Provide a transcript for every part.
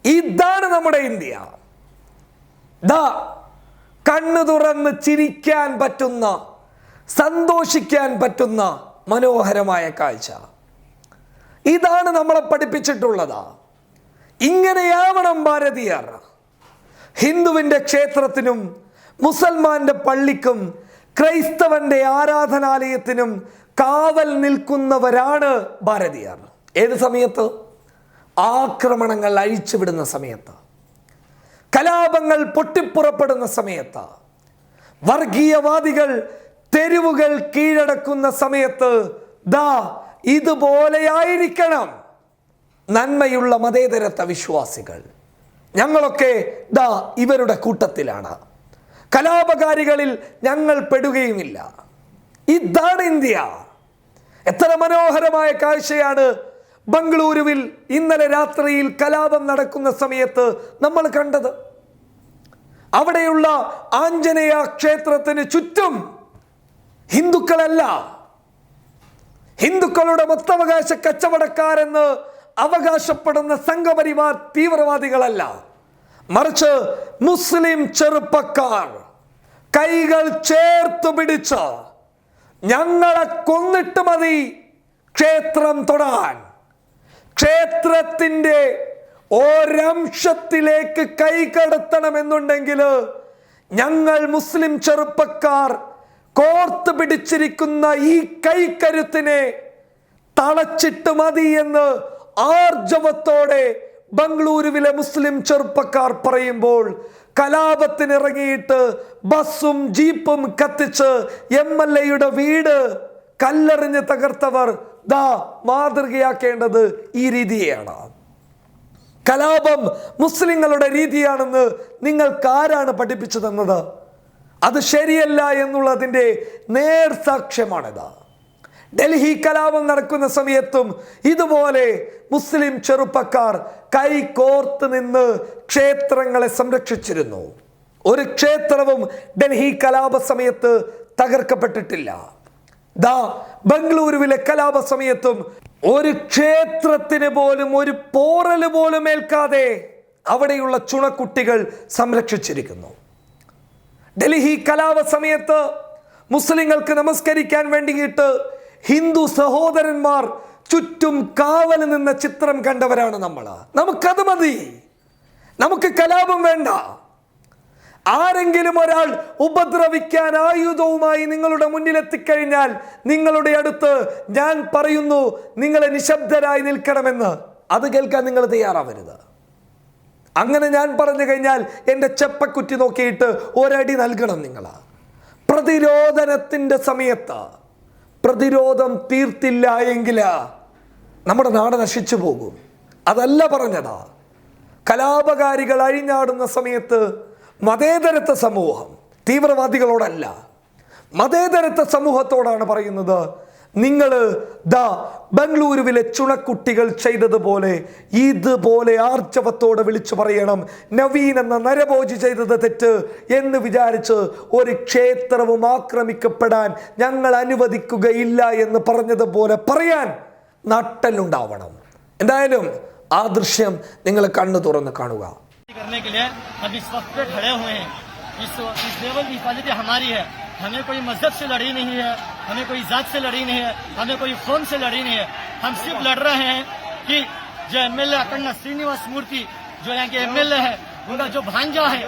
ഇതാണ് നമ്മുടെ ഇന്ത്യ. ദാ കണ്ണു തുറന്ന് ചിരിക്കാൻ പറ്റുന്ന, സന്തോഷിക്കാൻ പറ്റുന്ന മനോഹരമായ കാഴ്ച. ഇതാണ് നമ്മളെ പഠിപ്പിച്ചിട്ടുള്ളത്. ഇങ്ങനെയാവണം ഭാരതീയർ. ഹിന്ദുവിൻ്റെ ക്ഷേത്രത്തിനും മുസൽമാന്റെ പള്ളിക്കും ക്രൈസ്തവന്റെ ആരാധനാലയത്തിനും കാവൽ നിൽക്കുന്നവരാണ് ഭാരതീയർ. ഏത് സമയത്ത്? ആക്രമണങ്ങൾ അഴിച്ചുവിടുന്ന സമയത്ത്, കലാപങ്ങൾ പൊട്ടിപ്പുറപ്പെടുന്ന സമയത്ത്, വർഗീയവാദികൾ തെരുവുകൾ കീഴടക്കുന്ന സമയത്ത് ദാ ഇതുപോലെയായിരിക്കണം നന്മയുള്ള മതേതരത്വ വിശ്വാസികൾ. ഞങ്ങളൊക്കെ ദാ ഇവരുടെ കൂട്ടത്തിലാണ്. കലാപകാരികളിൽ ഞങ്ങൾ പെടുകയുമില്ല. ഇതാണ് ഇന്ത്യ. എത്ര മനോഹരമായ കാഴ്ചയാണ് ബംഗളൂരുവിൽ ഇന്നലെ രാത്രിയിൽ കലാപം നടക്കുന്ന സമയത്ത് നമ്മൾ കണ്ടത്. അവിടെയുള്ള ആഞ്ജനേയ ക്ഷേത്രത്തിന് ചുറ്റും ഹിന്ദുക്കളല്ല, ഹിന്ദുക്കളുടെ മൊത്തവകാശ കച്ചവടക്കാരെന്ന് അവകാശപ്പെടുന്ന സംഘപരിവാർ തീവ്രവാദികളല്ല, മറിച്ച് മുസ്ലിം ചെറുപ്പക്കാർ കൈകൾ ചേർത്ത് പിടിച്ച് ഞങ്ങളെ കൊന്നിട്ട് മതി ക്ഷേത്രം തൊടാൻ, ക്ഷേത്രത്തിൻ്റെ ഒരംശത്തിലേക്ക് കൈ കടത്തണമെന്നുണ്ടെങ്കിൽ ഞങ്ങൾ മുസ്ലിം ചെറുപ്പക്കാർ കോർത്ത് പിടിച്ചിരിക്കുന്ന ഈ കൈക്കരുത്തിനെ തളച്ചിട്ട് മതി എന്ന് ആർജവത്തോടെ ബംഗളൂരുവിലെ മുസ്ലിം ചെറുപ്പക്കാർ പറയുമ്പോൾ, കലാപത്തിനിറങ്ങിയിട്ട് ബസ്സും ജീപ്പും കത്തിച്ച് MLA-യുടെ വീട് കല്ലെറിഞ്ഞ് തകർത്തവർ ദാ മാതൃകയാക്കേണ്ടത് ഈ രീതിയാണ്. കലാപം മുസ്ലിങ്ങളുടെ രീതിയാണെന്ന് നിങ്ങൾക്കാരാണ് പഠിപ്പിച്ചു തന്നത്? അത് ശരിയല്ല എന്നുള്ളതിൻ്റെ നേർസാക്ഷ്യമാണിത്. ഡൽഹി കലാപം നടക്കുന്ന സമയത്തും ഇതുപോലെ മുസ്ലിം ചെറുപ്പക്കാർ കൈ കോർത്ത് നിന്ന് ക്ഷേത്രങ്ങളെ സംരക്ഷിച്ചിരുന്നു. ഒരു ക്ഷേത്രവും ഡൽഹി കലാപ സമയത്ത് തകർക്കപ്പെട്ടിട്ടില്ല. ദാ ബംഗളൂരുവിലെ കലാപ സമയത്തും ഒരു ക്ഷേത്രത്തിന് പോലും ഒരു പോറല് പോലും ഏൽക്കാതെ അവിടെയുള്ള ചുണക്കുട്ടികൾ സംരക്ഷിച്ചിരിക്കുന്നു. ഡൽഹി കലാപ സമയത്ത് മുസ്ലിങ്ങൾക്ക് നമസ്കരിക്കാൻ വേണ്ടിയിട്ട് ഹിന്ദു സഹോദരന്മാർ ചുറ്റും കാവല് നിന്ന ചിത്രം കണ്ടവരാണ് നമ്മൾ. നമുക്കത് മതി, നമുക്ക് കലാപം വേണ്ട. ആരെങ്കിലും ഒരാൾ ഉപദ്രവിക്കാൻ ആയുധവുമായി നിങ്ങളുടെ മുന്നിലെത്തിക്കഴിഞ്ഞാൽ നിങ്ങളുടെ അടുത്ത് ഞാൻ പറയുന്നു നിങ്ങളെ നിശബ്ദരായി നിൽക്കണമെന്ന്, അത് കേൾക്കാൻ നിങ്ങൾ തയ്യാറാവരുത്. അങ്ങനെ ഞാൻ പറഞ്ഞു കഴിഞ്ഞാൽ എൻ്റെ ചെപ്പക്കുറ്റി നോക്കിയിട്ട് ഒരടി നൽകണം നിങ്ങൾ. പ്രതിരോധനത്തിൻ്റെ സമയത്ത് പ്രതിരോധം തീർത്തില്ല എങ്കിൽ നമ്മുടെ നാട് നശിച്ചു പോകും. അതല്ല പറഞ്ഞതാ. കലാപകാരികൾ അഴിഞ്ഞാടുന്ന സമയത്ത് മതേതരത്വ സമൂഹം തീവ്രവാദികളോടല്ല, മതേതരത്വ സമൂഹത്തോടാണ് പറയുന്നത്, നിങ്ങൾ ദാ ബംഗളൂരുവിലെ ചുണക്കുട്ടികൾ ചെയ്തതുപോലെ ഇതുപോലെ ആർജവത്തോടെ വിളിച്ചു പറയണം, നവീൻ എന്ന നരഭോജി ചെയ്തത് തെറ്റ് എന്ന് വിചാരിച്ച് ഒരു ക്ഷേത്രവും ആക്രമിക്കപ്പെടാൻ ഞങ്ങൾ അനുവദിക്കുകയില്ല എന്ന് പറഞ്ഞതുപോലെ പറയാൻ നട്ടലുണ്ടാവണം. എന്തായാലും ആ ദൃശ്യം നിങ്ങൾ കണ്ണു തുറന്ന് കാണുക. करने के लिए हम इस वक्त पे खड़े हुए हैं. इस लेवल की हिफाजत हमारी है. हमें कोई मजहब से लड़ी नहीं है, हमें कोई जात से लड़ी नहीं है, हमें कोई कौम से लड़ी नहीं है. हम सिर्फ लड़ रहे हैं कि जो MLA अकन्ना श्रीनिवास मूर्ति जो यहाँ के MLA है, उनका जो भांजा है,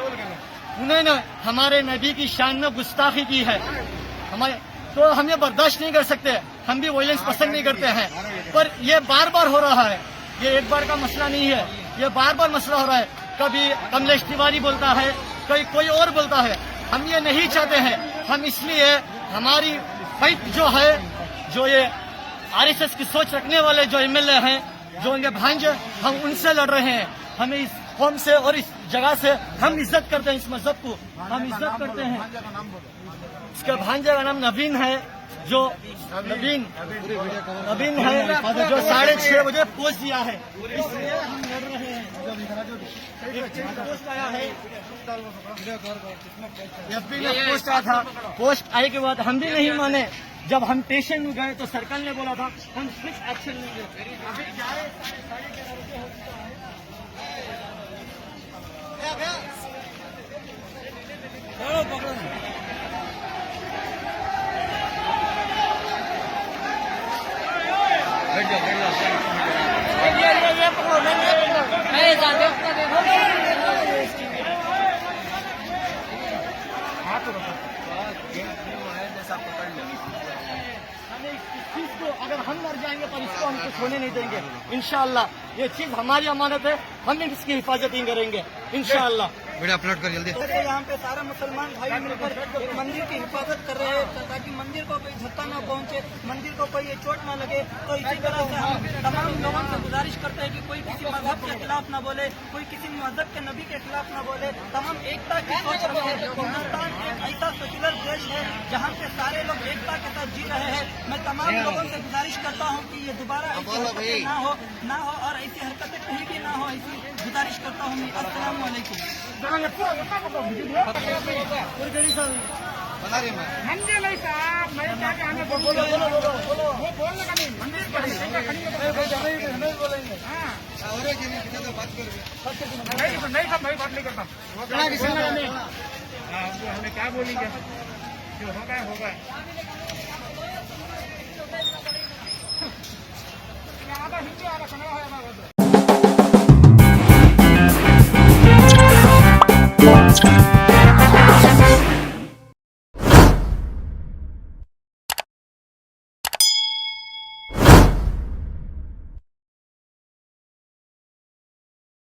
उन्होंने हमारे नबी की शान में गुस्ताखी की है. हमारे तो हम ये बर्दाश्त नहीं कर सकते. हम भी वायलेंस पसंद नहीं करते हैं, पर ये बार बार हो रहा है. ये एक बार का मसला नहीं है, ये बार बार मसला हो रहा है. कभी कमलेश तिवारी बोलता है, कोई और बोलता है. हम ये नहीं चाहते हैं. हम इसलिए हमारी फाइट जो है, जो ये RSS की सोच रखने वाले जो MLA हैं, जो उनके भांजे, हम उनसे लड़ रहे हैं. हमें इस कौम से और इस जगह से हम इज्जत करते हैं. इस मजहब को हम इज्जत करते हैं. इसके भांजे का नाम नवीन है, जो नवीन है, जो 6:30 बजे पोस्ट दिया है. इसलिए हम लड़ रहे हैं. पोस्ट आया है, FB में पोस्ट आया था. पोस्ट आए के बाद हम भी नहीं माने. जब हम स्टेशन में गए तो सरकार ने बोला था हम कुछ एक्शन लेंगे. ये पकड़ो, मैं हमें इस चीज को, अगर हम मर जाएंगे पर इसको हम कुछ होने नहीं देंगे इंशाअल्लाह। ये चीज हमारी अमानत है, हम इसकी हिफाजत ही करेंगे इंशाअल्लाह। वीडियो अपलोड कर जल्दी। यहाँ पे सारे मुसलमान भाई मिलकर एक मंदिर की हिफाजत कर रहे हैं ताकि मंदिर को कोई धक्का न पहुंचे, मंदिर को कोई चोट न लगे। तो इसी तरह से हम तमाम लोगों से गुजारिश करते हैं कि कोई किसी मजहब के खिलाफ न बोले, कोई किसी मजहब के नबी के खिलाफ न बोले। तमाम एकता की सोच रखे। हिंदुस्तान एक ऐसा सेक्युलर देश है जहाँ पे सारे लोग एकता के साथ जी रहे हैं। मैं तमाम लोगों से गुजारिश करता हूँ कि ये दोबारा ऐसी हरकतें ना हो और ऐसी हरकतें कहीं भी ना हो, ऐसी गुजारिश करता हूँ। अस्सलाम वालेकुम। बना रही मैं। मंदिर नहीं साहब, मैं क्या कहने बोलो वो बोलने का नहीं, मंदिर पर बोलेंगे। हाँ और एक जने किसी से बात कर नहीं सब मैं बात नहीं करता। हमें क्या बोलेंगे, जो होगा होगा। आधा हिंदी आ रहा,